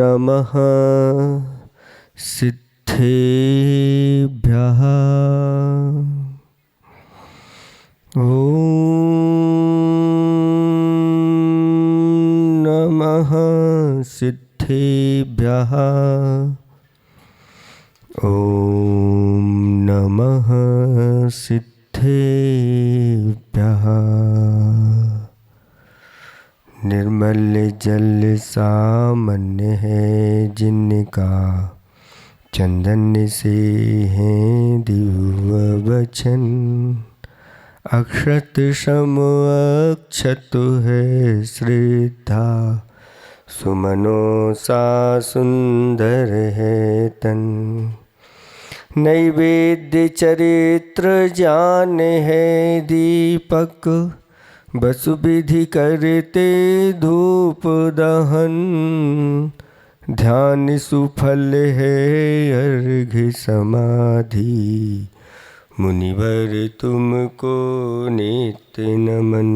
नमः सिद्धेभ्यः। ॐ नमः सिद्धेभ्यः। ॐ नमः सिद्धेभ्यः। निर्मल जल सामान्य है जिनका, चंदन से हैं दिव्य वचन। अक्षत सम अक्षत है श्रद्धा, सुमनों सा सुंदर है तन। नैवेद्य चरित्र जान है दीपक, बसु विधि करते धूप दहन। ध्यान सुफल है अर्घ्य समाधि, मुनिवर तुमको नित्य नमन।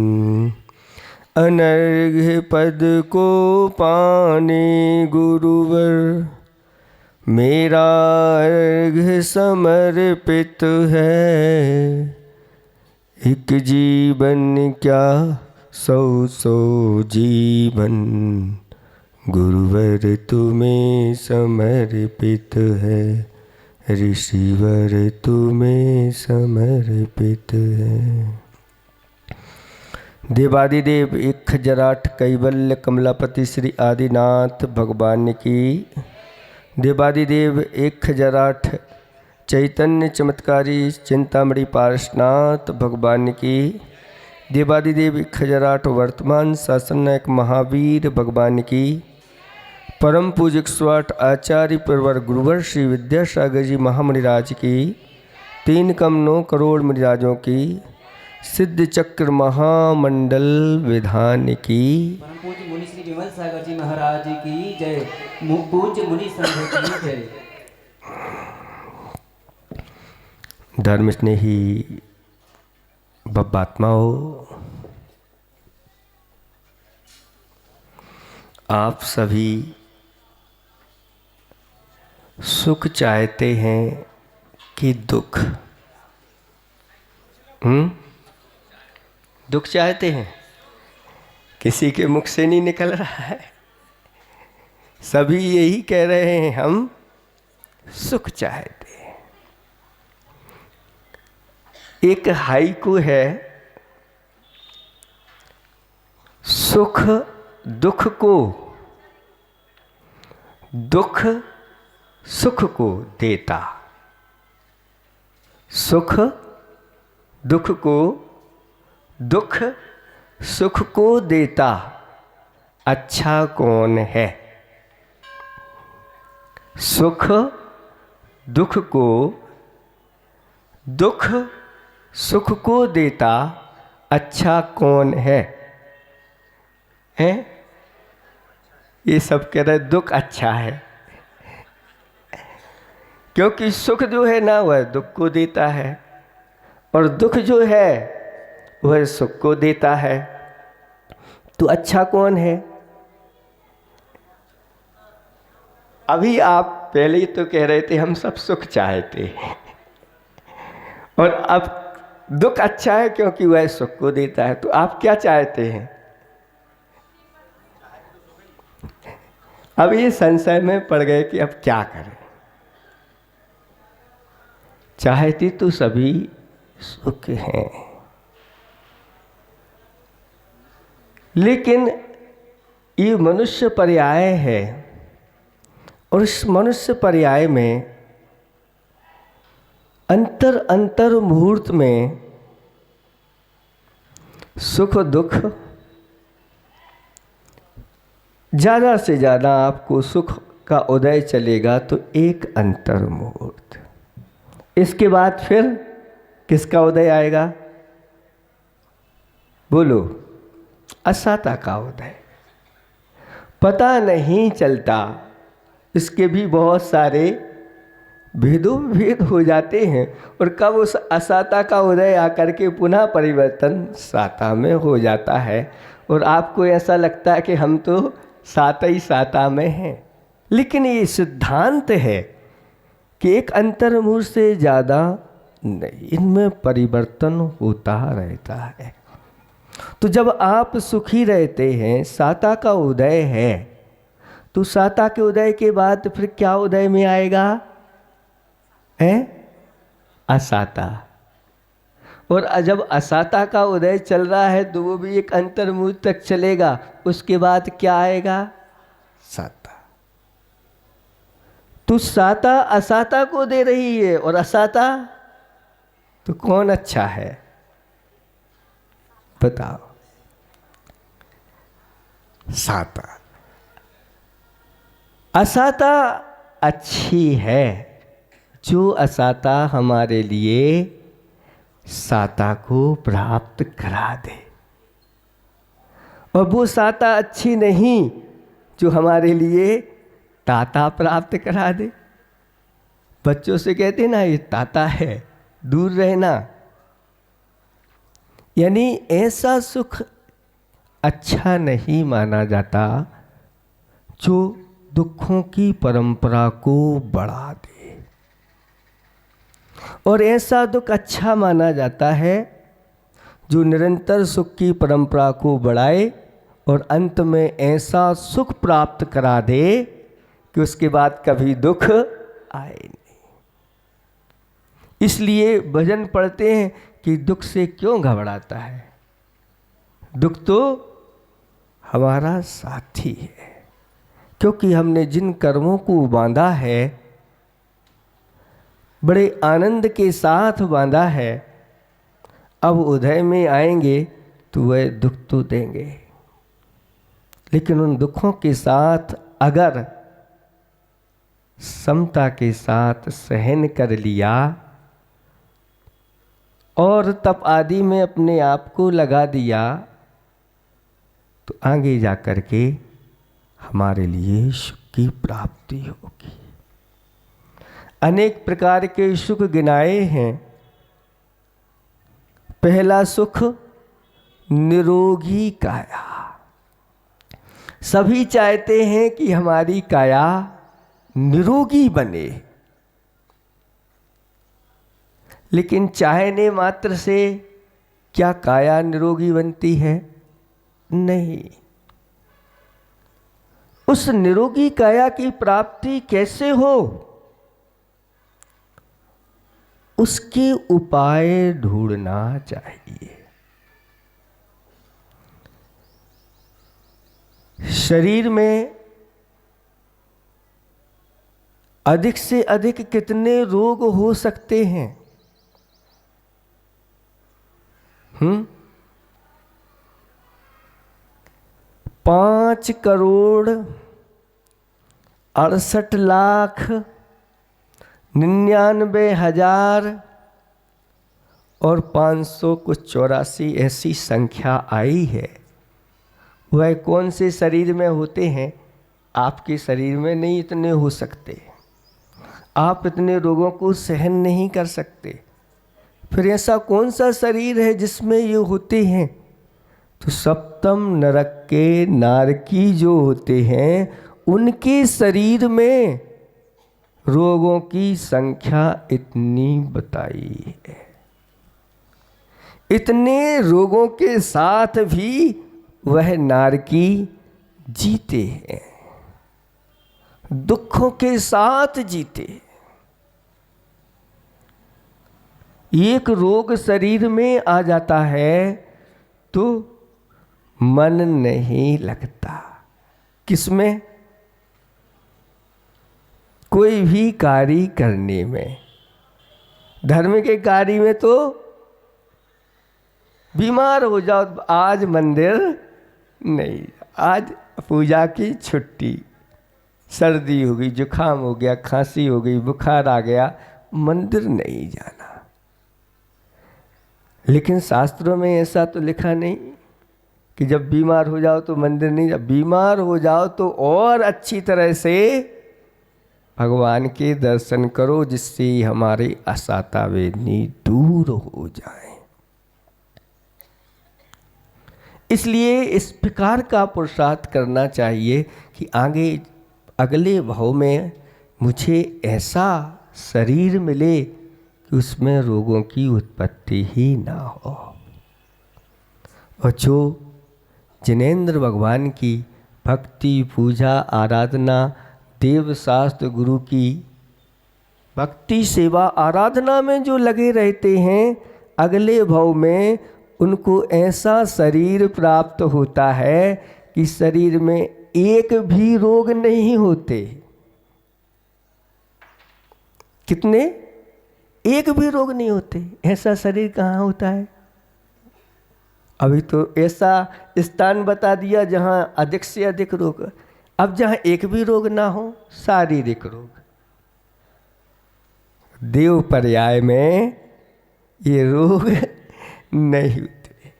अनर्घ्य पद को पाने गुरुवर, मेरा अर्घ्य समर्पित है। एक जीवन क्या सौ सौ जीवन, गुरुवर तुम्हें समर्पित है। ऋषिवर तुम्हें समर्पित है। देवादिदेव 1008 कैवल्य कमलापति श्री आदिनाथ भगवान की। देवादिदेव 1008 चैतन्य चमत्कारी चिंतामणि पार्श्वनाथ भगवान की। देवादिदेव 1008 वर्तमान शासन नायक महावीर भगवान की। परम पूजक स्वाट आचार्य प्रवर गुरुवर श्री विद्यासागर जी महामुनिराज की। 3 कम 9 करोड़ मुनिराजों की। सिद्ध चक्र महामंडल विधान की। परम पूज्य मुनि श्री विमल सागर जी महाराज की जय। पूज्य मुनि संघ की जय। धर्म स्नेही बब्बात्माओं, आप सभी सुख चाहते हैं कि दुख? दुख चाहते हैं? किसी के मुख से नहीं निकल रहा है। सभी यही कह रहे हैं, हम सुख चाहते हैं। एक हाइकू है, सुख दुख को, दुख सुख को देता। सुख दुख को, दुख सुख को देता, अच्छा कौन है? सुख दुख को, दुख सुख को देता, अच्छा कौन है? हैं? ये सब कह रहे दुख अच्छा है, क्योंकि सुख जो है ना वह दुख को देता है, और दुख जो है वह सुख को देता है। तो अच्छा कौन है? अभी आप पहले तो कह रहे थे हम सब सुख चाहते हैं, और अब दुख अच्छा है क्योंकि वह सुख को देता है। तो आप क्या चाहते हैं? अब ये संशय में पड़ गए कि अब क्या करें। चाहती तो सभी सुख हैं, लेकिन ये मनुष्य पर्याय है, और इस मनुष्य पर्याय में अंतर मुहूर्त में सुख दुख, ज़्यादा से ज़्यादा आपको सुख का उदय चलेगा तो एक अंतर मुहूर्त। इसके बाद फिर किसका उदय आएगा? बोलो। असाता का उदय। पता नहीं चलता, इसके भी बहुत सारे भेद हो जाते हैं, और कब उस असाता का उदय आकर के पुनः परिवर्तन साता में हो जाता है, और आपको ऐसा लगता है कि हम तो साता ही साता में हैं, लेकिन ये सिद्धांत है कि एक अंतर्मुख से ज़्यादा नहीं, इनमें परिवर्तन होता रहता है। तो जब आप सुखी रहते हैं, साता का उदय है, तो साता के उदय के बाद फिर क्या उदय में आएगा? है असाता। और जब असाता का उदय चल रहा है तो वो भी एक अंतर्मुख तक चलेगा, उसके बाद क्या आएगा? साता। तो साता असाता को दे रही है, और असाता तो कौन अच्छा है बताओ? साता। असाता अच्छी है, जो असाता हमारे लिए साता को प्राप्त करा दे। और वो साता अच्छी नहीं जो हमारे लिए ताता प्राप्त करा दे। बच्चों से कहते ना ये ताता है, दूर रहना। यानी ऐसा सुख अच्छा नहीं माना जाता जो दुखों की परंपरा को बढ़ा दे, और ऐसा दुख अच्छा माना जाता है जो निरंतर सुख की परंपरा को बढ़ाए और अंत में ऐसा सुख प्राप्त करा दे कि उसके बाद कभी दुख आए नहीं। इसलिए भजन पढ़ते हैं कि दुख से क्यों घबराता है? दुख तो हमारा साथी है, क्योंकि हमने जिन कर्मों को बांधा है, बड़े आनंद के साथ बांधा है, अब उदय में आएंगे तो वह दुख तो देंगे, लेकिन उन दुखों के साथ अगर समता के साथ सहन कर लिया और तप आदि में अपने आप को लगा दिया, तो आगे जा कर के हमारे लिए सुख की प्राप्ति होगी। अनेक प्रकार के सुख गिनाए हैं। पहला सुख निरोगी काया। सभी चाहते हैं कि हमारी काया निरोगी बने, लेकिन चाहने मात्र से क्या काया निरोगी बनती है? नहीं। उस निरोगी काया की प्राप्ति कैसे हो, उसके उपाय ढूंढना चाहिए। शरीर में अधिक से अधिक कितने रोग हो सकते हैं? 5,68,99,000 और 584 ऐसी संख्या आई है। वह कौन से शरीर में होते हैं? आपके शरीर में नहीं इतने हो सकते, आप इतने रोगों को सहन नहीं कर सकते। फिर ऐसा कौन सा शरीर है जिसमें ये होते हैं? तो सप्तम नरक के नारकी जो होते हैं, उनके शरीर में रोगों की संख्या इतनी बताई है। इतने रोगों के साथ भी वह नारकी जीते हैं, दुखों के साथ जीते। एक रोग शरीर में आ जाता है तो मन नहीं लगता। किसमें? कोई भी कार्य करने में। धर्म के कार्य में तो बीमार हो जाओ, आज मंदिर नहीं, आज पूजा की छुट्टी, सर्दी हो गई, जुकाम हो गया, खांसी हो गई, बुखार आ गया, मंदिर नहीं जाना। लेकिन शास्त्रों में ऐसा तो लिखा नहीं कि जब बीमार हो जाओ तो मंदिर नहीं जाओ। बीमार हो जाओ तो और अच्छी तरह से भगवान के दर्शन करो, जिससे हमारे असाता वेदनी दूर हो जाए। इसलिए इस प्रकार का पुरुषार्थ करना चाहिए कि आगे अगले भाव में मुझे ऐसा शरीर मिले कि उसमें रोगों की उत्पत्ति ही ना हो। और जो जिनेंद्र भगवान की भक्ति पूजा आराधना देव शास्त्र गुरु की भक्ति सेवा आराधना में जो लगे रहते हैं, अगले भाव में उनको ऐसा शरीर प्राप्त होता है कि शरीर में एक भी रोग नहीं होते। कितने? एक भी रोग नहीं होते। ऐसा शरीर कहाँ होता है? अभी तो ऐसा स्थान बता दिया जहाँ अधिक से अधिक रोग। अब जहाँ एक भी रोग ना हो, शारीरिक रोग। देव पर्याय में ये रोग नहीं होते।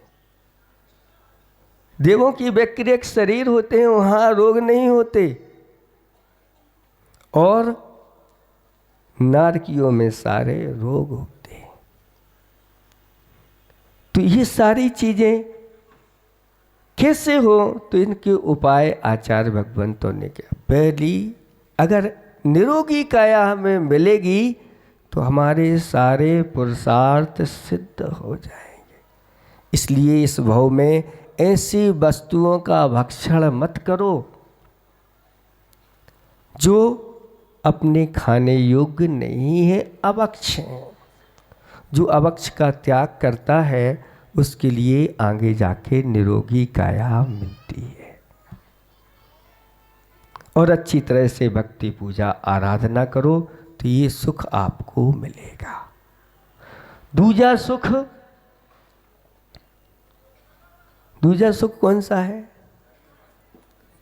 देवों की व्यक्तिगत शरीर होते हैं, वहाँ रोग नहीं होते। और नारकियों में सारे रोग होते हैं। तो ये सारी चीजें कैसे हो? तो इनके उपाय आचार्य भगवंतों ने किया। पहली, अगर निरोगी काया हमें मिलेगी तो हमारे सारे पुरुषार्थ सिद्ध हो जाएंगे। इसलिए इस भाव में ऐसी वस्तुओं का भक्षण मत करो जो अपने खाने योग्य नहीं है, अभक्ष हैं। जो अभक्ष का त्याग करता है उसके लिए आगे जाके निरोगी काया मिलती है। और अच्छी तरह से भक्ति पूजा आराधना करो तो ये सुख आपको मिलेगा। दूजा सुख कौन सा है?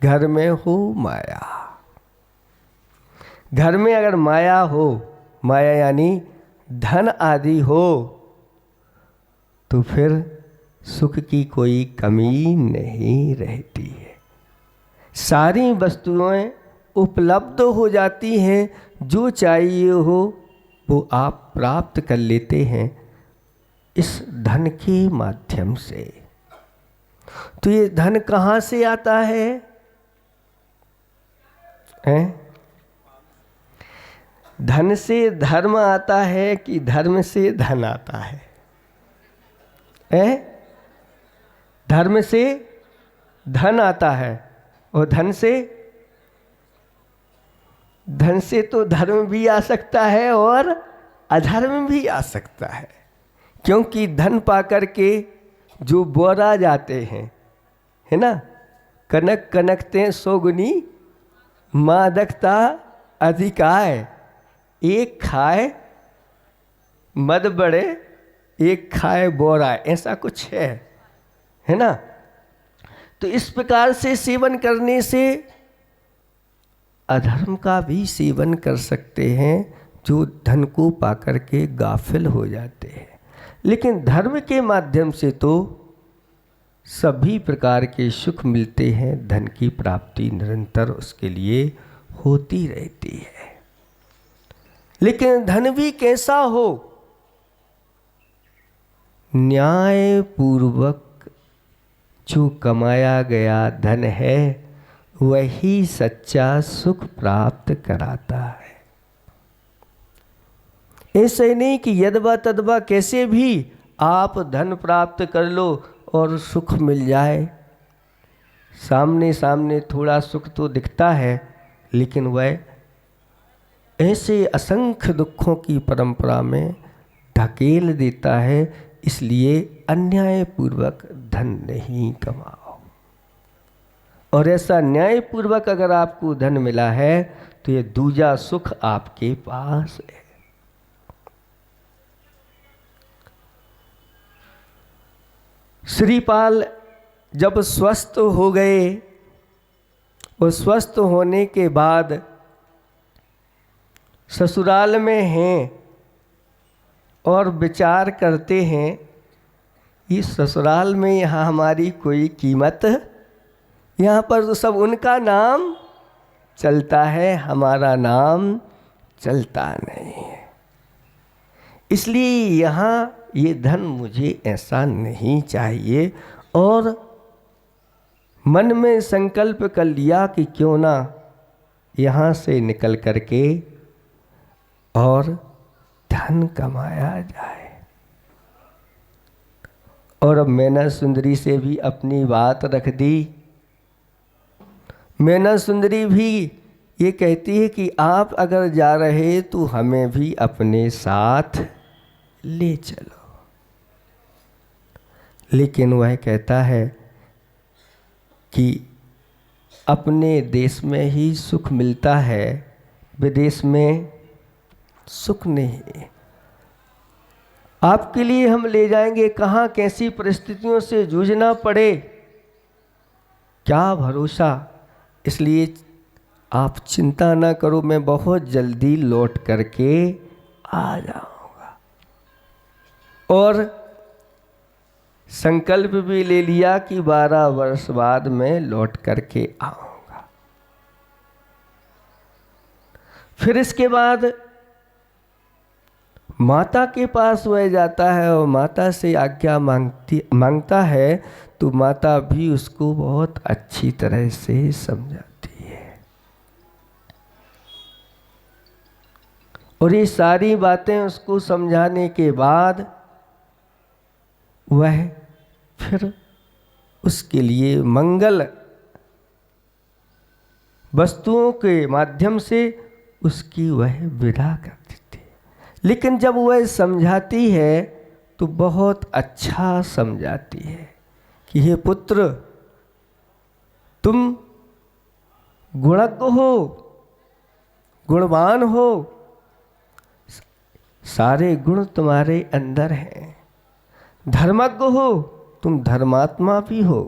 घर में हो माया। घर में अगर माया हो, माया यानी धन आदि हो, तो फिर सुख की कोई कमी नहीं रहती है। सारी वस्तुएं उपलब्ध हो जाती हैं, जो चाहिए हो वो आप प्राप्त कर लेते हैं इस धन के माध्यम से। तो ये धन कहाँ से आता है? धन से धर्म आता है कि धर्म से धन आता है? धर्म से धन आता है और धन से तो धर्म भी आ सकता है और अधर्म भी आ सकता है। क्योंकि धन पाकर के जो बोरा जाते हैं, है ना, कनक कनकते 100 गुनी मादकता अधिकाय। एक खाए मद बढ़े, एक खाए बोरा, ऐसा कुछ है ना। तो इस प्रकार से सेवन करने से अधर्म का भी सेवन कर सकते हैं, जो धन को पाकर के गाफिल हो जाते हैं। लेकिन धर्म के माध्यम से तो सभी प्रकार के सुख मिलते हैं। धन की प्राप्ति निरंतर उसके लिए होती रहती है। लेकिन धन भी कैसा हो? न्याय पूर्वक जो कमाया गया धन है वही सच्चा सुख प्राप्त कराता है। ऐसा ही नहीं कि यदवा तदवा कैसे भी आप धन प्राप्त कर लो और सुख मिल जाए। सामने सामने थोड़ा सुख तो दिखता है, लेकिन वह ऐसे असंख्य दुखों की परंपरा में ढकेल देता है। इसलिए अन्यायपूर्वक धन नहीं कमाओ। और ऐसा न्यायपूर्वक अगर आपको धन मिला है तो ये दूजा सुख आपके पास है। श्रीपाल जब स्वस्थ हो गए और स्वस्थ होने के बाद ससुराल में हैं और विचार करते हैं इस ससुराल में यहाँ हमारी कोई कीमत, यहाँ पर तो सब उनका नाम चलता है, हमारा नाम चलता नहीं है। इसलिए यहाँ ये धन मुझे ऐसा नहीं चाहिए। और मन में संकल्प कर लिया कि क्यों ना यहाँ से निकल करके और धन कमाया जाए। और अब मैना सुंदरी से भी अपनी बात रख दी। मैना सुंदरी भी ये कहती है कि आप अगर जा रहे तो हमें भी अपने साथ ले चलो। लेकिन वह कहता है कि अपने देश में ही सुख मिलता है, विदेश में सुख नहीं। आपके लिए हम ले जाएंगे कहाँ, कैसी परिस्थितियों से जूझना पड़े क्या भरोसा। इसलिए आप चिंता ना करो, मैं बहुत जल्दी लौट करके आ जाऊंगा। और संकल्प भी ले लिया कि 12 वर्ष बाद मैं लौट करके आऊंगा। फिर इसके बाद माता के पास वह जाता है और माता से आज्ञा मांगता है, तो माता भी उसको बहुत अच्छी तरह से समझाती है। और ये सारी बातें उसको समझाने के बाद वह फिर उसके लिए मंगल वस्तुओं के माध्यम से उसकी वह विदा कर देती है। लेकिन जब वह समझाती है तो बहुत अच्छा समझाती है कि हे पुत्र, तुम गुणज्ञ हो, गुणवान हो, सारे गुण तुम्हारे अंदर हैं। धर्मज्ञ हो, तुम धर्मात्मा भी हो।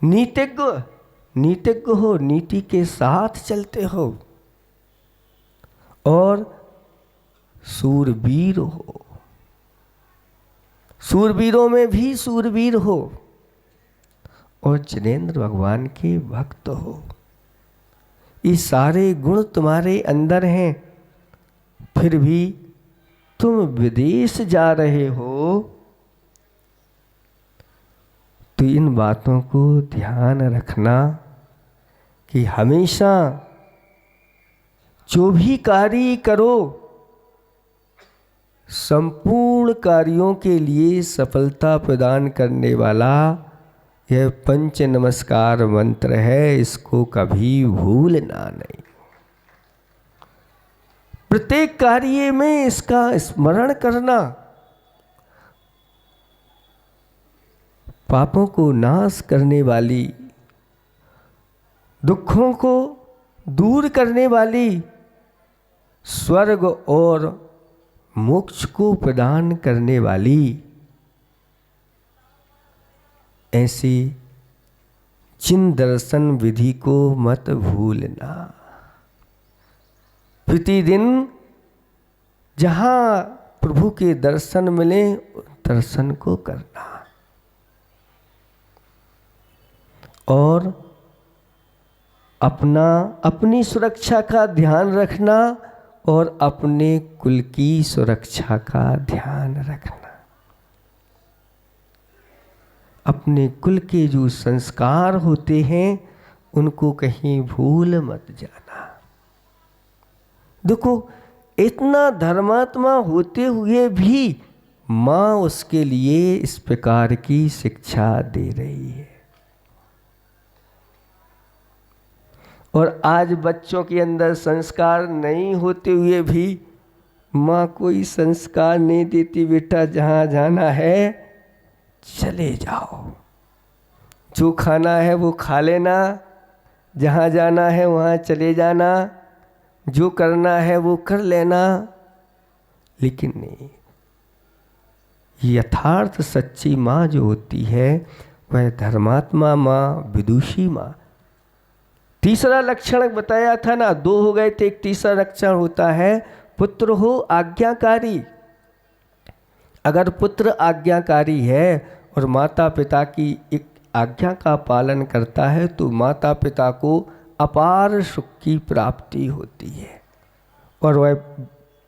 नीतिज्ञ हो, नीति के साथ चलते हो। और सूरवीर हो, सूरवीरों में भी सूरवीर हो। और जिनेंद्र भगवान के भक्त हो। ये सारे गुण तुम्हारे अंदर हैं, फिर भी तुम विदेश जा रहे हो, तो इन बातों को ध्यान रखना कि हमेशा जो भी कार्य करो, संपूर्ण कार्यों के लिए सफलता प्रदान करने वाला यह पंच नमस्कार मंत्र है। इसको कभी भूलना नहीं। प्रत्येक कार्य में इसका स्मरण करना, पापों को नाश करने वाली, दुखों को दूर करने वाली, स्वर्ग और मोक्ष को प्रदान करने वाली ऐसी चिन दर्शन विधि को मत भूलना। प्रतिदिन जहाँ प्रभु के दर्शन मिले, दर्शन को करना। और अपनी सुरक्षा का ध्यान रखना और अपने कुल की सुरक्षा का ध्यान रखना। अपने कुल के जो संस्कार होते हैं उनको कहीं भूल मत जाना। देखो, इतना धर्मात्मा होते हुए भी माँ उसके लिए इस प्रकार की शिक्षा दे रही है। और आज बच्चों के अंदर संस्कार नहीं होते हुए भी माँ कोई संस्कार नहीं देती। बेटा, जहाँ जाना है चले जाओ, जो खाना है वो खा लेना, जहाँ जाना है वहाँ चले जाना, जो करना है वो कर लेना। लेकिन नहीं, यथार्थ सच्ची माँ जो होती है वह धर्मात्मा माँ, विदुषी माँ। तीसरा लक्षण बताया था ना, 2 हो गए थे। एक तीसरा लक्षण होता है पुत्र हो आज्ञाकारी। अगर पुत्र आज्ञाकारी है और माता पिता की एक आज्ञा का पालन करता है तो माता पिता को अपार सुख की प्राप्ति होती है। और वह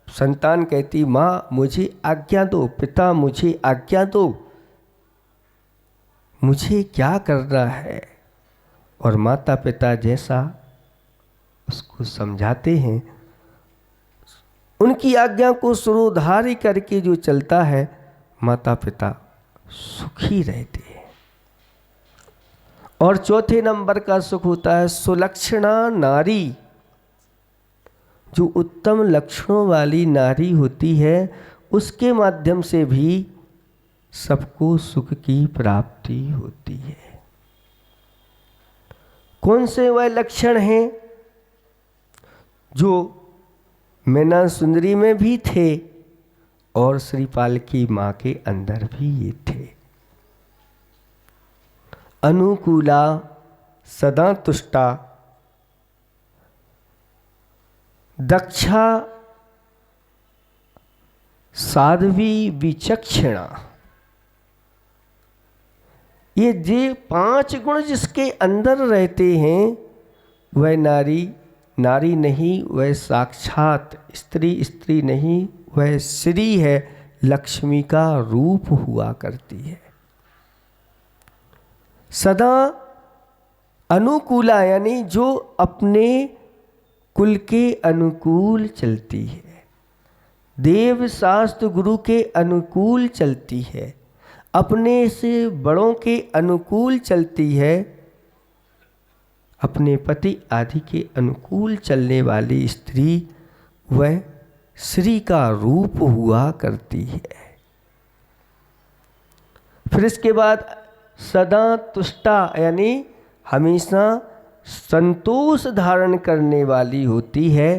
संतान कहती, माँ मुझे आज्ञा दो, पिता मुझे आज्ञा दो, मुझे क्या करना है। और माता पिता जैसा उसको समझाते हैं। उनकी आज्ञा को सुरोधार्य करके जो चलता है, माता पिता सुखी रहते हैं। और चौथे नंबर का सुख होता है सुलक्षणा नारी। जो उत्तम लक्षणों वाली नारी होती है, उसके माध्यम से भी सबको सुख की प्राप्ति होती है। कौन से वह लक्षण हैं जो मैना सुंदरी में भी थे और श्रीपाल की मां के अंदर भी ये थे? अनुकूला, सदा तुष्टा, दक्षा, साध्वी, विचक्षणा। ये जे 5 गुण जिसके अंदर रहते हैं, वह नारी नहीं, वह साक्षात स्त्री नहीं, वह श्री है, लक्ष्मी का रूप हुआ करती है। सदा अनुकूला यानी जो अपने कुल के अनुकूल चलती है, देव शास्त्र गुरु के अनुकूल चलती है, अपने से बड़ों के अनुकूल चलती है, अपने पति आदि के अनुकूल चलने वाली स्त्री वह श्री का रूप हुआ करती है। फिर इसके बाद सदा तुष्टा यानी हमेशा संतोष धारण करने वाली होती है।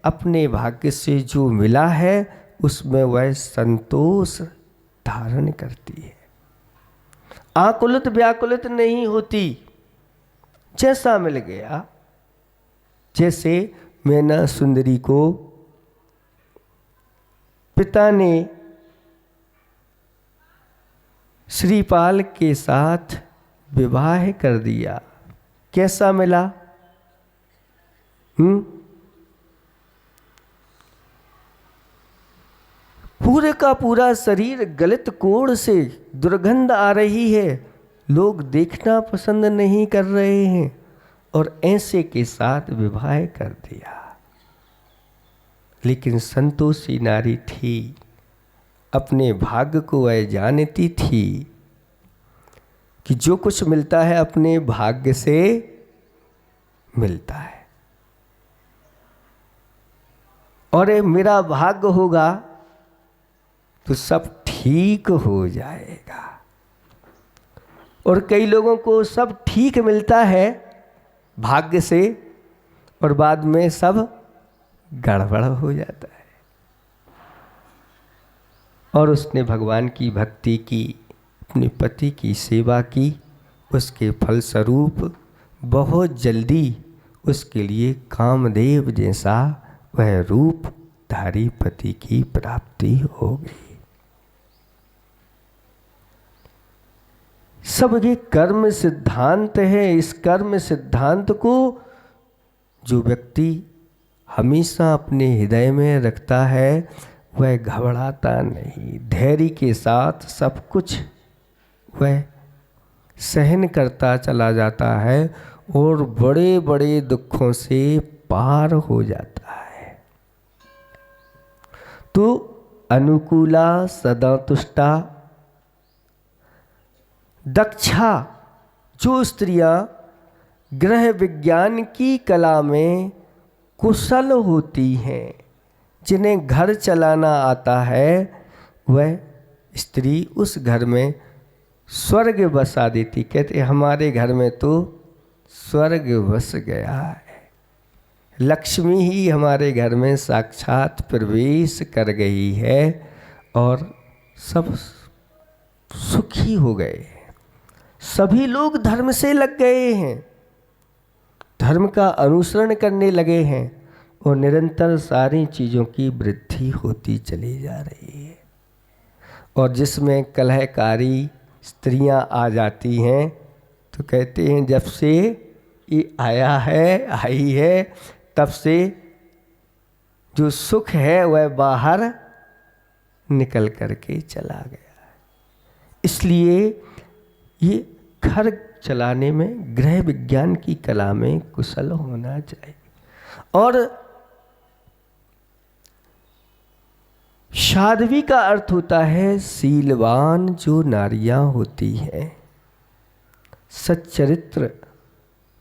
अपने भाग्य से जो मिला है उसमें वह संतोष धारण करती है। आकुलित व्याकुलित नहीं होती, जैसा मिल गया। जैसे मैना सुंदरी को पिता ने श्रीपाल के साथ विवाह कर दिया, कैसा मिला? पूरे का पूरा शरीर गलित कोढ़ से दुर्गंध आ रही है, लोग देखना पसंद नहीं कर रहे हैं, और ऐसे के साथ विवाह कर दिया। लेकिन संतोषी नारी थी, अपने भाग्य को वह जानती थी कि जो कुछ मिलता है अपने भाग्य से मिलता है, और ये मेरा भाग्य होगा तो सब ठीक हो जाएगा। और कई लोगों को सब ठीक मिलता है भाग्य से, और बाद में सब गड़बड़ हो जाता है। और उसने भगवान की भक्ति की, अपने पति की सेवा की, उसके फलस्वरूप बहुत जल्दी उसके लिए कामदेव जैसा वह रूपधारी पति की प्राप्ति हो गई। सब ये कर्म सिद्धांत है। इस कर्म सिद्धांत को जो व्यक्ति हमेशा अपने हृदय में रखता है वह घबराता नहीं, धैर्य के साथ सब कुछ वह सहन करता चला जाता है और बड़े बड़े दुखों से पार हो जाता है। तो अनुकूला, सदा तुष्टा, दक्षा, जो स्त्रियां गृह विज्ञान की कला में कुशल होती हैं, जिन्हें घर चलाना आता है, वह स्त्री उस घर में स्वर्ग बसा देती। कहते हमारे घर में तो स्वर्ग बस गया है, लक्ष्मी ही हमारे घर में साक्षात प्रवेश कर गई है और सब सुखी हो गए। सभी लोग धर्म से लग गए हैं, धर्म का अनुसरण करने लगे हैं और निरंतर सारी चीज़ों की वृद्धि होती चली जा रही है। और जिसमें कलहकारी स्त्रियां आ जाती हैं तो कहते हैं जब से ये आई है तब से जो सुख है वह बाहर निकल करके चला गया है। इसलिए ये घर चलाने में गृह विज्ञान की कला में कुशल होना चाहिए। और साध्वी का अर्थ होता है शीलवान जो नारियां होती हैं, सच्चरित्र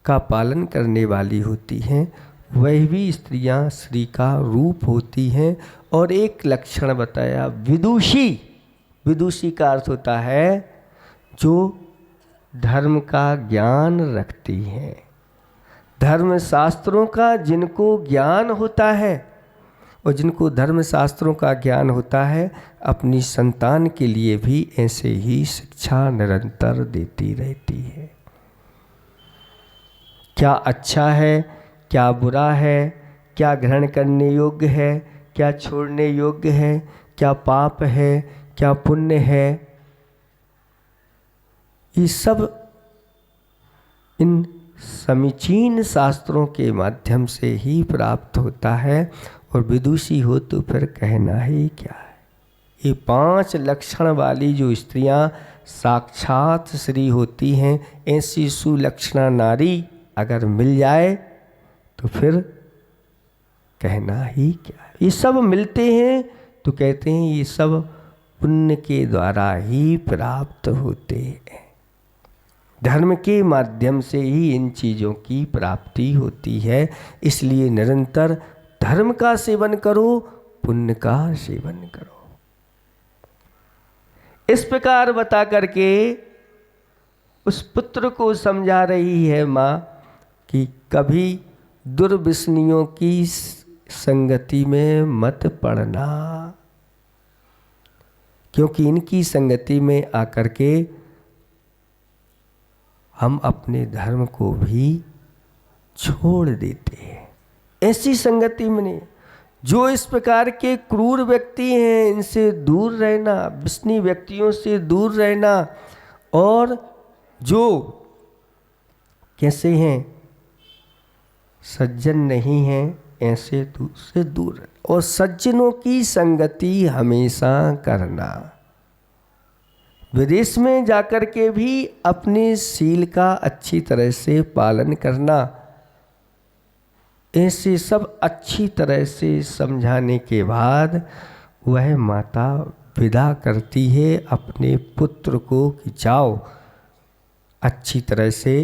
का पालन करने वाली होती हैं, वह भी स्त्रियां श्री का रूप होती हैं। और एक लक्षण बताया विदुषी। विदुषी का अर्थ होता है जो धर्म का ज्ञान रखती हैं, धर्म शास्त्रों का जिनको ज्ञान होता है, और जिनको धर्म शास्त्रों का ज्ञान होता है अपनी संतान के लिए भी ऐसे ही शिक्षा निरंतर देती रहती है। क्या अच्छा है, क्या बुरा है, क्या ग्रहण करने योग्य है, क्या छोड़ने योग्य है, क्या पाप है, क्या पुण्य है, ये सब इन समीचीन शास्त्रों के माध्यम से ही प्राप्त होता है। और विदुषी हो तो फिर कहना ही क्या है। ये 5 लक्षण वाली जो स्त्रियां साक्षात श्री होती हैं, ऐसी सुलक्षणा नारी अगर मिल जाए तो फिर कहना ही क्या है। ये सब मिलते हैं तो कहते हैं ये सब पुण्य के द्वारा ही प्राप्त होते हैं, धर्म के माध्यम से ही इन चीज़ों की प्राप्ति होती है। इसलिए निरंतर धर्म का सेवन करो, पुण्य का सेवन करो। इस प्रकार बता करके उस पुत्र को समझा रही है माँ कि कभी दुर्व्यसनियों की संगति में मत पड़ना, क्योंकि इनकी संगति में आकर के हम अपने धर्म को भी छोड़ देते हैं। ऐसी संगति में नहीं, जो इस प्रकार के क्रूर व्यक्ति हैं इनसे दूर रहना, व्यसनी व्यक्तियों से दूर रहना। और जो कैसे हैं, सज्जन नहीं हैं, ऐसे से दूर रहना। और सज्जनों की संगति हमेशा करना। विदेश में जाकर के भी अपने शील का अच्छी तरह से पालन करना। ऐसे सब अच्छी तरह से समझाने के बाद वह माता विदा करती है अपने पुत्र को कि जाओ अच्छी तरह से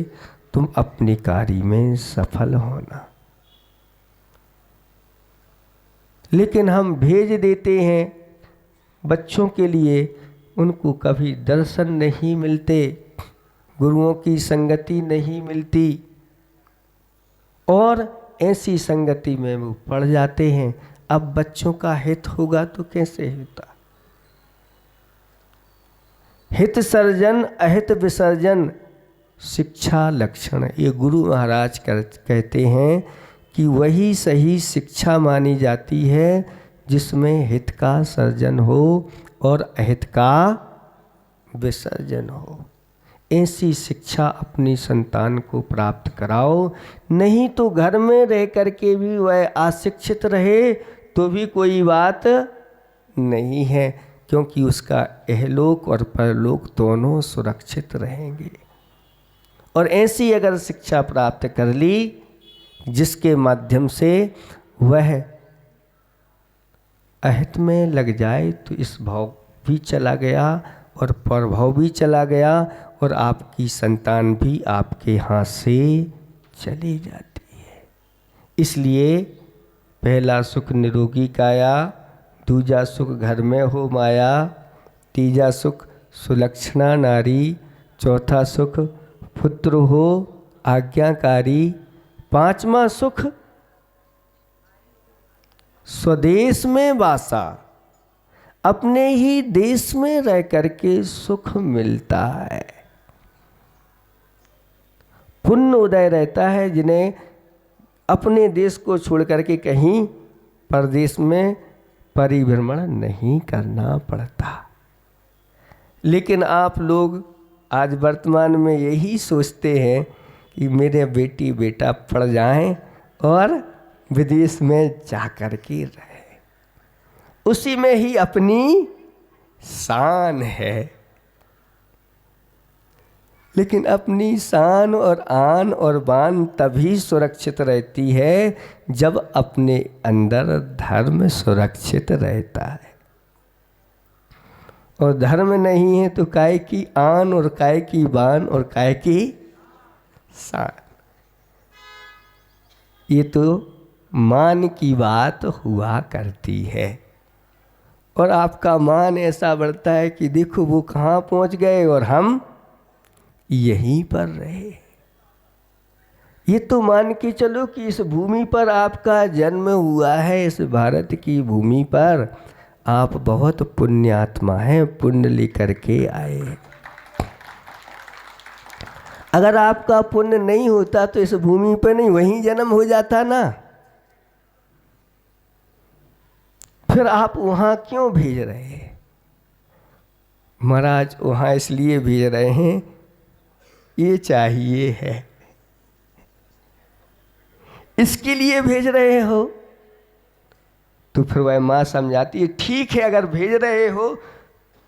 तुम अपने कार्य में सफल होना। लेकिन हम भेज देते हैं बच्चों के लिए, उनको कभी दर्शन नहीं मिलते, गुरुओं की संगति नहीं मिलती, और ऐसी संगति में वो पड़ जाते हैं। अब बच्चों का हित होगा तो कैसे होता। हित सर्जन अहित विसर्जन शिक्षा लक्षण, ये गुरु महाराज कहते हैं कि वही सही शिक्षा मानी जाती है जिसमें हित का सर्जन हो और अहित का विसर्जन हो। ऐसी शिक्षा अपनी संतान को प्राप्त कराओ। नहीं तो घर में रह कर के भी वह अशिक्षित रहे तो भी कोई बात नहीं है, क्योंकि उसका इहलोक और परलोक दोनों सुरक्षित रहेंगे। और ऐसी अगर शिक्षा प्राप्त कर ली जिसके माध्यम से वह अहित में लग जाए तो इस भाव भी चला गया और परभाव भी चला गया, और आपकी संतान भी आपके हाथ से चली जाती है। इसलिए पहला सुख निरोगी काया, दूजा सुख घर में हो माया, तीजा सुख सुलक्षणा नारी, चौथा सुख पुत्र हो आज्ञाकारी, पांचवा सुख स्वदेश में वासा, अपने ही देश में रह करके सुख मिलता है। पुण्य उदय रहता है जिन्हें अपने देश को छोड़ करके कहीं परदेश में परिभ्रमण नहीं करना पड़ता। लेकिन आप लोग आज वर्तमान में यही सोचते हैं कि मेरे बेटी बेटा पढ़ जाएं और विदेश में जा कर के रहे, उसी में ही अपनी शान है। लेकिन अपनी शान और आन और बान तभी सुरक्षित रहती है जब अपने अंदर धर्म सुरक्षित रहता है। और धर्म नहीं है तो काय की आन और काय की बान और काय की शान। ये तो मान की बात हुआ करती है। और आपका मान ऐसा बढ़ता है कि देखो वो कहाँ पहुँच गए और हम यहीं पर रहे। ये तो मान के चलो कि इस भूमि पर आपका जन्म हुआ है, इस भारत की भूमि पर आप बहुत पुण्यात्मा हैं, पुण्य लेकर के आए। अगर आपका पुण्य नहीं होता तो इस भूमि पर नहीं वहीं जन्म हो जाता ना। फिर आप वहाँ क्यों भेज रहे हैं? महाराज वहाँ इसलिए भेज रहे हैं, ये चाहिए है, इसके लिए भेज रहे हो। तो फिर वह माँ समझाती है ठीक है, अगर भेज रहे हो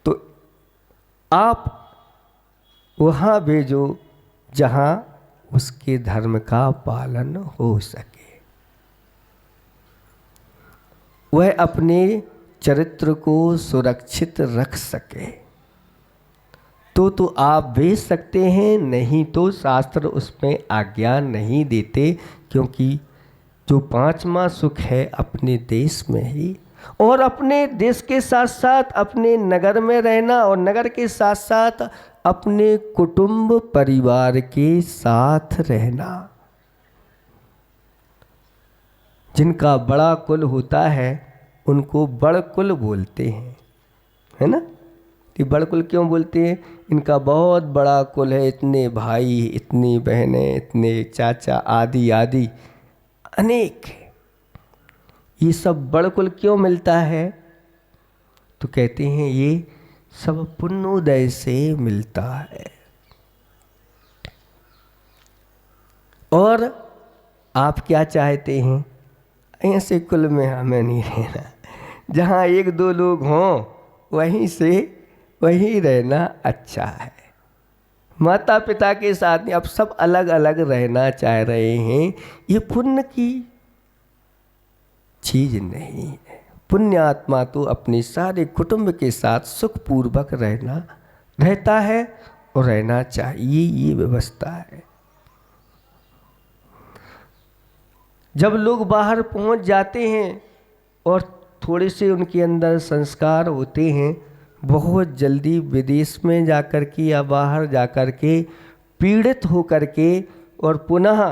तो आप वहाँ भेजो जहाँ उसके धर्म का पालन हो सके, वह अपने चरित्र को सुरक्षित रख सके। तो आप भेज सकते हैं, नहीं तो शास्त्र उसमें आज्ञा नहीं देते, क्योंकि जो पांचवा सुख है अपने देश में ही, और अपने देश के साथ साथ अपने नगर में रहना, और नगर के साथ साथ अपने कुटुंब परिवार के साथ रहना। जिनका बड़ा कुल होता है उनको बड़ कुल बोलते हैं, है ना। ये बड़ कुल क्यों बोलते हैं? इनका बहुत बड़ा कुल है, इतने भाई, इतनी बहनें, इतने चाचा आदि आदि अनेक। ये सब बड़ कुल क्यों मिलता है? तो कहते हैं ये सब पुण्योदय से मिलता है। और आप क्या चाहते हैं? ऐसे कुल में हमें नहीं रहना, जहाँ एक दो लोग हों वहीं रहना अच्छा है। माता पिता के साथ अब सब अलग अलग रहना चाह रहे हैं, ये पुण्य की चीज नहीं है। पुण्य आत्मा तो अपने सारे कुटुंब के साथ सुखपूर्वक रहता है और रहना चाहिए, ये व्यवस्था है। जब लोग बाहर पहुंच जाते हैं और थोड़े से उनके अंदर संस्कार होते हैं, बहुत जल्दी विदेश में जाकर के या बाहर जाकर के पीड़ित होकर के और पुनः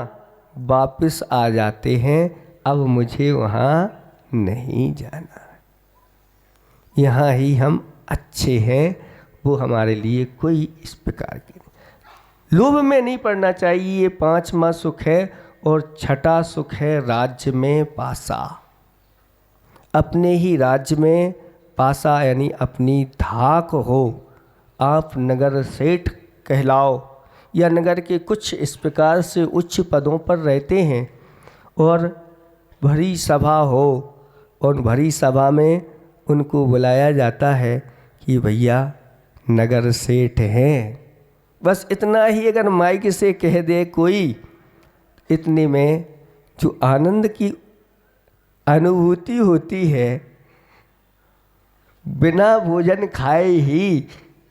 वापस आ जाते हैं, अब मुझे वहाँ नहीं जाना, यहाँ ही हम अच्छे हैं। वो हमारे लिए कोई इस प्रकार के लोभ में नहीं पड़ना चाहिए। ये पांचवा सुख है। और छठा सुख है राज्य में पासा। अपने ही राज्य में पासा यानी अपनी धाक हो। आप नगर सेठ कहलाओ या नगर के कुछ इस प्रकार से उच्च पदों पर रहते हैं और भरी सभा हो, और भरी सभा में उनको बुलाया जाता है कि भैया नगर सेठ हैं। बस इतना ही अगर माइक से कह दे कोई, इतने में जो आनंद की अनुभूति होती है, बिना भोजन खाए ही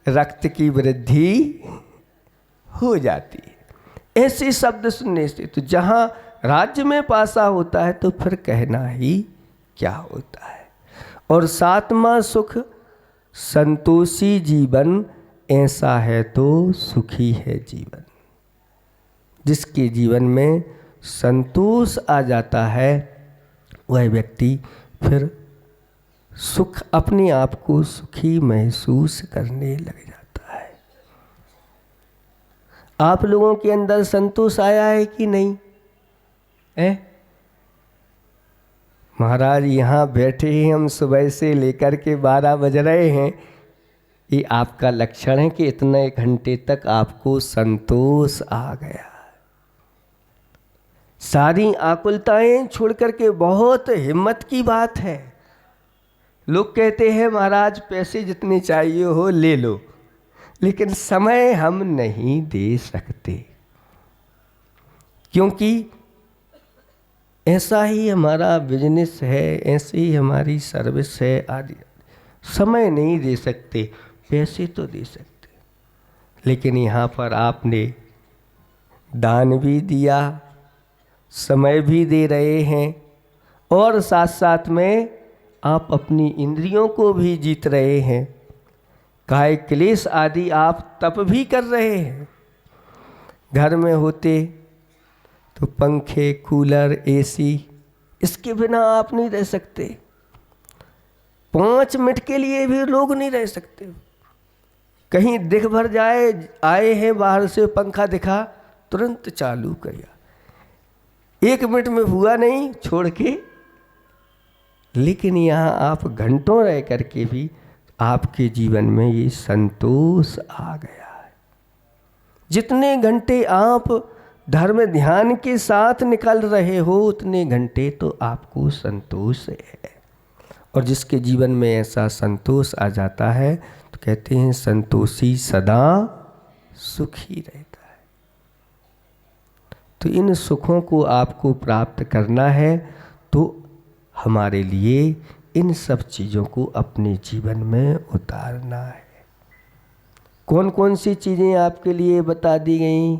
रक्त की वृद्धि हो जाती है। ऐसे शब्द सुनने से तो जहाँ राज्य में पासा होता है तो फिर कहना ही क्या होता है। और सातवां सुख संतोषी जीवन, ऐसा है तो सुखी है जीवन। जिसके जीवन में संतोष आ जाता है वह व्यक्ति फिर सुख, अपने आप को सुखी महसूस करने लग जाता है। आप लोगों के अंदर संतोष आया है कि नहीं है? महाराज यहाँ बैठे हैं हम सुबह से लेकर के 12 बज रहे हैं, ये आपका लक्षण है कि इतने घंटे तक आपको संतोष आ गया। सारी आकुलताएं छोड़ करके बहुत हिम्मत की बात है। लोग कहते हैं महाराज पैसे जितने चाहिए हो ले लो, लेकिन समय हम नहीं दे सकते, क्योंकि ऐसा ही हमारा बिजनेस है, ऐसी ही हमारी सर्विस है आदि। समय नहीं दे सकते, पैसे तो दे सकते, लेकिन यहाँ पर आपने दान भी दिया, समय भी दे रहे हैं, और साथ साथ में आप अपनी इंद्रियों को भी जीत रहे हैं। काय क्लेश आदि आप तप भी कर रहे हैं। घर में होते तो पंखे, कूलर, एसी, इसके बिना आप नहीं रह सकते। 5 मिनट के लिए भी लोग नहीं रह सकते। कहीं दिख भर जाए, आए हैं बाहर से, पंखा दिखा, तुरंत चालू किया, 1 मिनट में हुआ नहीं, छोड़ के। लेकिन यहाँ आप घंटों रह करके भी आपके जीवन में ये संतोष आ गया है। जितने घंटे आप धर्म ध्यान के साथ निकल रहे हो, उतने घंटे तो आपको संतोष है। और जिसके जीवन में ऐसा संतोष आ जाता है तो कहते हैं संतोषी सदा सुखी रहता है। तो इन सुखों को आपको प्राप्त करना है तो हमारे लिए इन सब चीज़ों को अपने जीवन में उतारना है। कौन कौन सी चीज़ें आपके लिए बता दी गई?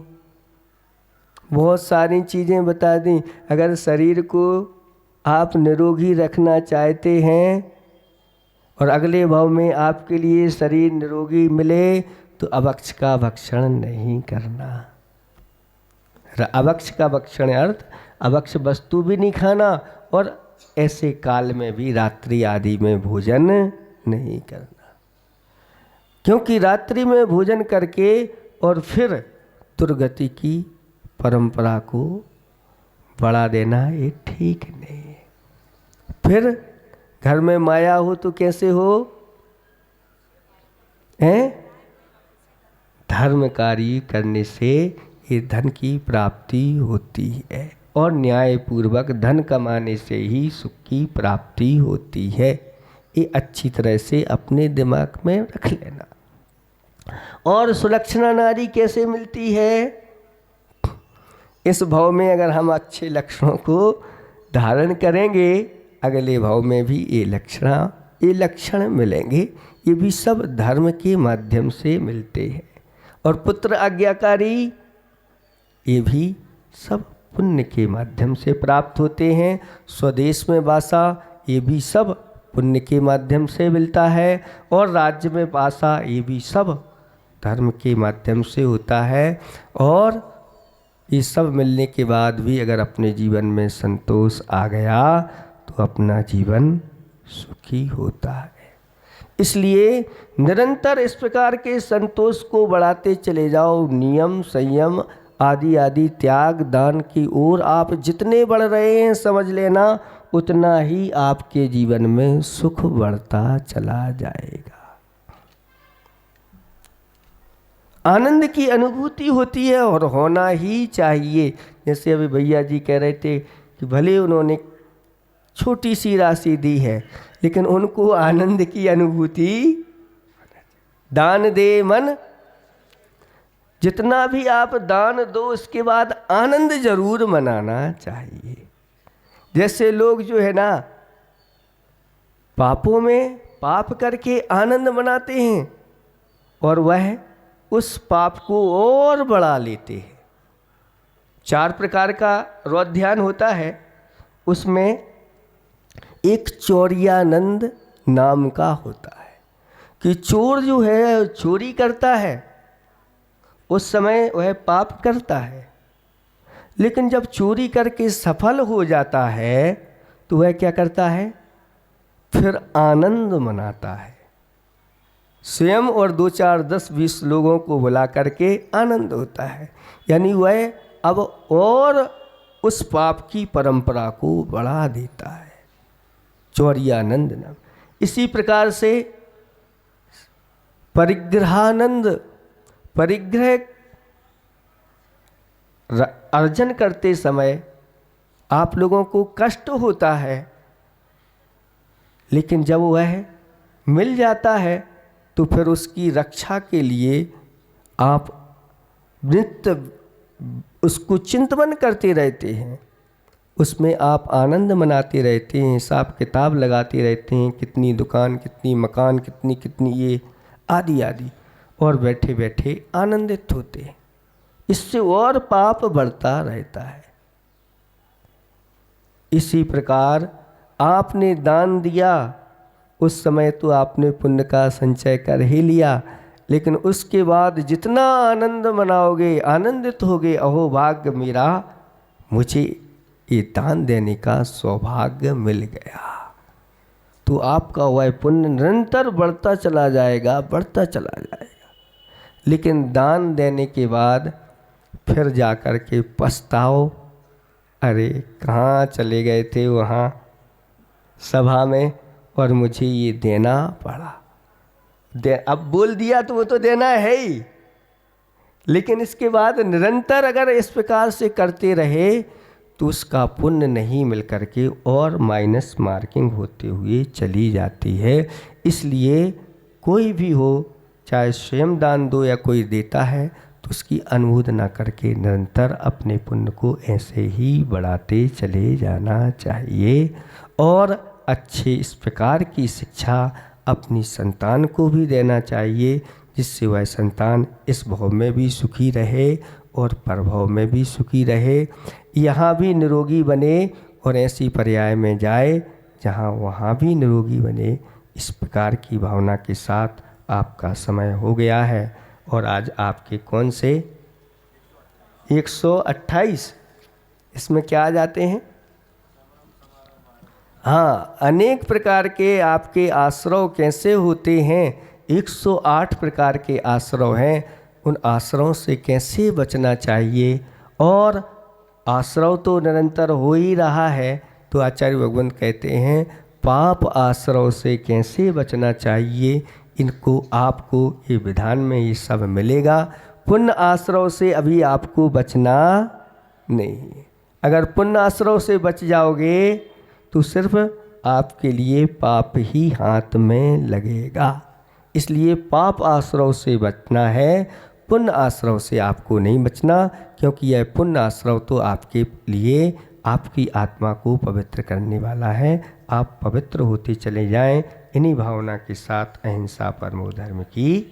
बहुत सारी चीज़ें बता दी। अगर शरीर को आप निरोगी रखना चाहते हैं और अगले भाव में आपके लिए शरीर निरोगी मिले तो अभक्ष का भक्षण नहीं करना। अभक्ष का भक्षण अर्थ अभक्ष वस्तु भी नहीं खाना और ऐसे काल में भी रात्रि आदि में भोजन नहीं करना, क्योंकि रात्रि में भोजन करके और फिर दुर्गति की परंपरा को बढ़ा देना ये ठीक नहीं है। फिर घर में माया हो तो कैसे हो? धर्म कार्य करने से ये धन की प्राप्ति होती है और न्यायपूर्वक धन कमाने से ही सुख की प्राप्ति होती है। ये अच्छी तरह से अपने दिमाग में रख लेना। और सुलक्षणा नारी कैसे मिलती है? इस भाव में अगर हम अच्छे लक्षणों को धारण करेंगे, अगले भाव में भी ये लक्षण मिलेंगे। ये भी सब धर्म के माध्यम से मिलते हैं। और पुत्र आज्ञाकारी, ये भी सब पुण्य के माध्यम से प्राप्त होते हैं। स्वदेश में वासा, ये भी सब पुण्य के माध्यम से मिलता है। और राज्य में वासा, ये भी सब धर्म के माध्यम से होता है। और ये सब मिलने के बाद भी अगर अपने जीवन में संतोष आ गया तो अपना जीवन सुखी होता है। इसलिए निरंतर इस प्रकार के संतोष को बढ़ाते चले जाओ। नियम, संयम आदि आदि त्याग, दान की ओर आप जितने बढ़ रहे हैं, समझ लेना उतना ही आपके जीवन में सुख बढ़ता चला जाएगा। आनंद की अनुभूति होती है और होना ही चाहिए। जैसे अभी भैया जी कह रहे थे कि भले उन्होंने छोटी सी राशि दी है, लेकिन उनको आनंद की अनुभूति, दान दे मन, जितना भी आप दान दो उसके बाद आनंद जरूर मनाना चाहिए। जैसे लोग जो है ना पापों में पाप करके आनंद मनाते हैं और वह उस पाप को और बढ़ा लेते हैं। 4 प्रकार का रौध्यान होता है, उसमें एक चौरियानंद नाम का होता है कि चोर जो है चोरी करता है, उस समय वह पाप करता है, लेकिन जब चोरी करके सफल हो जाता है तो वह क्या करता है? फिर आनंद मनाता है। स्वयं और 2, 4, 10, 20 लोगों को बुला करके आनंद होता है। यानी वह अब और उस पाप की परंपरा को बढ़ा देता है। चौरियानंद नाम। इसी प्रकार से परिग्रहानंद, परिग्रह अर्जन करते समय आप लोगों को कष्ट होता है, लेकिन जब वह मिल जाता है तो फिर उसकी रक्षा के लिए आप नित्य उसको चिंतन करते रहते हैं, उसमें आप आनंद मनाते रहते हैं, हिसाब किताब लगाते रहते हैं, कितनी दुकान, कितनी मकान, कितनी कितनी ये आदि आदि, और बैठे बैठे आनंदित होते हैं। इससे और पाप बढ़ता रहता है। इसी प्रकार आपने दान दिया, उस समय तो आपने पुण्य का संचय कर ही लिया, लेकिन उसके बाद जितना आनंद मनाओगे, आनंदित होगे, अहो भाग्य मेरा, मुझे ये दान देने का सौभाग्य मिल गया, तो आपका वह पुण्य निरंतर बढ़ता चला जाएगा, बढ़ता चला जाएगा। लेकिन दान देने के बाद फिर जा कर के पछताओ, अरे कहाँ चले गए थे वहाँ सभा में और मुझे ये देना पड़ा। अब बोल दिया तो वो तो देना है ही, लेकिन इसके बाद निरंतर अगर इस प्रकार से करते रहे तो उसका पुण्य नहीं मिल करके और माइनस मार्किंग होते हुए चली जाती है। इसलिए कोई भी हो, चाहे स्वयं दान दो या कोई देता है, तो उसकी अनुमोदना करके निरंतर अपने पुण्य को ऐसे ही बढ़ाते चले जाना चाहिए। और अच्छे इस प्रकार की शिक्षा अपनी संतान को भी देना चाहिए, जिससे वह संतान इस भव में भी सुखी रहे और परभव में भी सुखी रहे, यहाँ भी निरोगी बने और ऐसी पर्याय में जाए जहाँ वहाँ भी निरोगी बने। इस प्रकार की भावना के साथ आपका समय हो गया है। और आज आपके कौन से 128 इसमें क्या आ जाते हैं? हाँ, अनेक प्रकार के आपके आश्रव कैसे होते हैं? 108 प्रकार के आश्रव हैं। उन आश्रवों से कैसे बचना चाहिए? और आश्रव तो निरंतर हो ही रहा है, तो आचार्य भगवंत कहते हैं पाप आश्रव से कैसे बचना चाहिए, इनको आपको ये विधान में ये सब मिलेगा। पुण्य आश्रव से अभी आपको बचना नहीं। अगर पुण्य आश्रव से बच जाओगे तो सिर्फ आपके लिए पाप ही हाथ में लगेगा। इसलिए पाप आश्रव से बचना है, पुण्य आश्रव से आपको नहीं बचना, क्योंकि यह पुण्य आश्रव तो आपके लिए आपकी आत्मा को पवित्र करने वाला है। आप पवित्र होते चले जाएं। इन्हीं भावना के साथ अहिंसा परमो धर्म की।